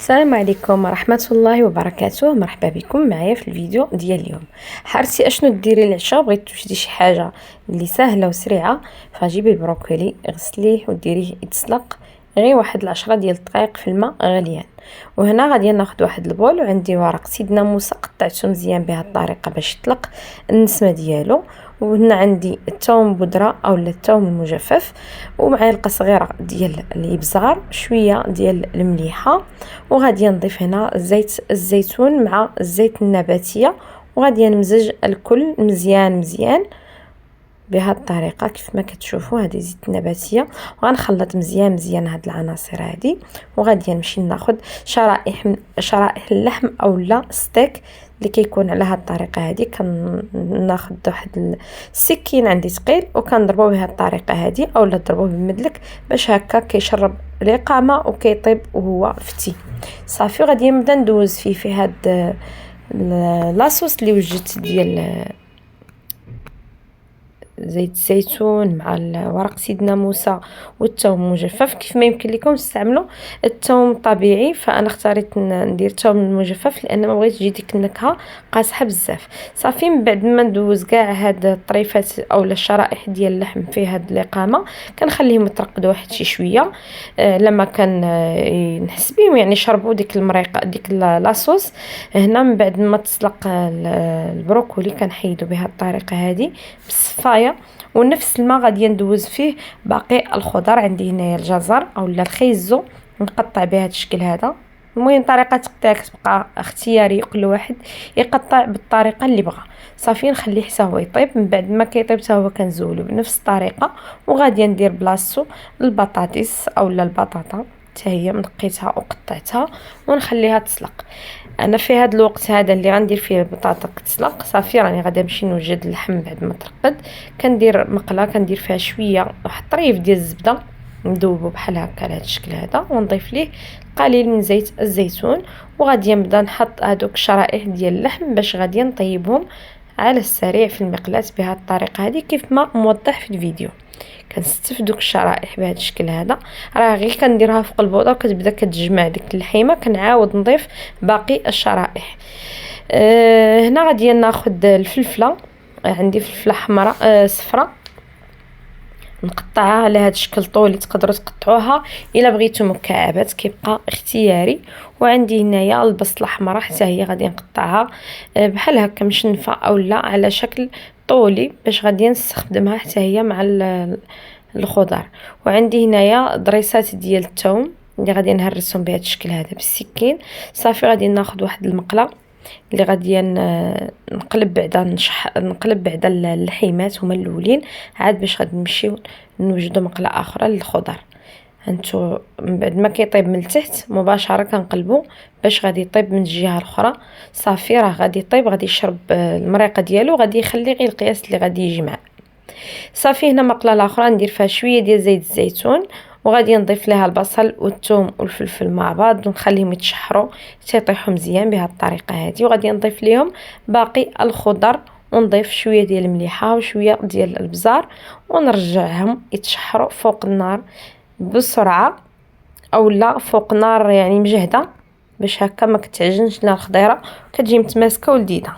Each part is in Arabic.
السلام عليكم ورحمة الله وبركاته. مرحبا بكم معايا في الفيديو ديال اليوم. حارتي اشنو ديري العشاء، بغيت تشدي شي حاجه اللي سهله وسريعه، فجيبي البروكولي غسليه وديريه يتسلق غير واحد 10 ديال الدقائق في الماء غليان. وهنا غادي ناخذ واحد البول وعندي ورق سيدنا موسى قطعته مزيان بهذه الطريقه باش يطلق النسمه ديالو. وهنا عندي الثوم بودره اولا الثوم المجفف، ومعلقه صغيره ديال الابزار، شويه ديال المليحه، وغادي نضيف هنا زيت الزيتون مع الزيت النباتيه، وغادي نمزج الكل مزيان بهذه الطريقه كيف ما كتشوفوا. هذه زيت النباتيه، وغنخلط مزيان هاد العناصر هذه. وغادي نمشي ناخذ شرائح اللحم اولا ستيك اللي كيكون على هاد الطريقه هذه. كناخذ واحد السكين عندي ثقيل وكنضربو بهذه الطريقه هذه، اولا ضربوه بالمدلك باش هكا كيشرب الاقامه وكيطيب وهو فتي صافي. غادي نبدا ندوز فيه في هاد لاصوص اللي وجدت ديال زيت الزيتون مع ورق سيدنا موسى والثوم المجفف. كيف ما يمكن لكم تستعملوا الثوم الطبيعي، فانا اختاريت ندير الثوم المجفف لان ما بغيتش تجي ديك النكهه قاصحه بزاف. صافي من بعد ما ندوز كاع هاد الطريفات اولا الشرائح ديال اللحم في هاد الاقامه، كنخليهم يترقدوا واحد شي شويه. لما كان نحس بهم يعني شربوا ديك المريقه ديك لاصوص. هنا من بعد ما تسلق البروكولي كنحيدو بهذه الطريقه هذه بالصفايه، ونفس الماء غادي ندوز فيه باقي الخضر. عندي هنايا الجزر اولا الخيزو نقطع بهذا الشكل هذا. المهم طريقه تقطيع كتبقى اختياري، كل واحد يقطع بالطريقه اللي بغى. صافي نخليه حتى هو يطيب. من بعد ما كيطيب حتى هو كنزولو بنفس الطريقه، وغادي ندير بلاصتو البطاطس اولا البطاطا حتى هي منقيتها وقطعتها ونخليها تسلق. انا في هذا الوقت هذا اللي غندير فيه البطاطا كتسلق صافي، راني غادا نمشي نوجد اللحم بعد ما ترقد. كندير مقله كندير فيها شويه واحد الطريف ديال الزبده ندوبو بحال هكا على هذا الشكل هذا، ونضيف ليه قليل من زيت الزيتون. وغادي نبدا نحط هذوك الشرائح ديال اللحم باش غادي نطيبهم على السريع في المقلاة بهذه الطريقه هذه كيف ما موضح في الفيديو. كنستف دوك الشرائح بهذا الشكل هذا، راه غير كنديرها فوق البوطه وكتبدا كتجمع ديك اللحيمه. كنعاود نضيف باقي الشرائح. هنا غادي ناخذ الفلفله، عندي فلفله حمراء صفراء نقطعها على هذا الشكل طولي. تقدروا تقطعوها الا بغيتوا مكعبات كيبقى اختياري. وعندي هنايا البصله حمراء حتى هي غادي نقطعها بحال هكا مشنفه اولا على شكل طولي باش غادي نستخدمها حتى هي مع الخضر. وعندي هنايا ضريسات ديال الثوم اللي غادي نهرسهم بهذا الشكل هذا بالسكين. صافي غادي ناخذ واحد المقله اللي غادي نقلب بعدا اللحيمات هما الاولين، عاد باش غادي نمشيو نوجدوا مقله اخرى للخضر. هانتو من بعد ما كيطيب من التحت مباشره كنقلبوا باش غادي يطيب من الجهه الاخرى. صافي راه غادي يطيب، غادي يشرب المريقه ديالو، غادي يخلي غير القياس اللي غادي يجي معاه. صافي هنا مقله الاخرى ندير فيها شويه ديال زيت الزيتون، وغادي نضيف لها البصل والثوم والفلفل مع بعض ونخليهم يتشحروا حتى يطيحوا مزيان بهذه الطريقه هذه. وغادي نضيف لهم باقي الخضر، ونضيف شويه ديال المليحه وشويه ديال الابزار، ونرجعهم يتشحروا فوق النار بسرعه اولا فوق نار يعني مجهده باش هكا ما كتعجنش لنا الخضيره، كتجي متماسكه ولذيذه.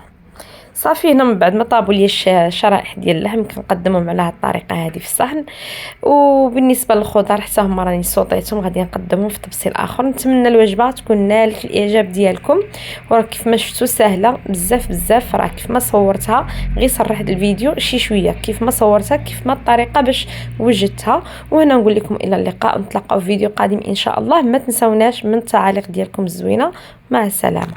صافي هنا من بعد ما طابوا لي الشرائح ديال اللحم كنقدمهم على هذه الطريقه هذه في الصحن. وبالنسبه للخضر حتى هما راني صوطيتهم غادي نقدمهم في طبسيل اخر. نتمنى الوجبه تكون نالت الاعجاب ديالكم، وراه كيف ما شفتوا سهله بزاف. راه كيف ما صورتها غير صرح الفيديو شي شويه كيف ما صورتها كيف ما الطريقه باش وجدتها. وهنا نقول لكم الى اللقاء، نتلاقاو في فيديو قادم ان شاء الله. ما تنسوناش من التعاليق ديالكم الزوينه. مع السلامه.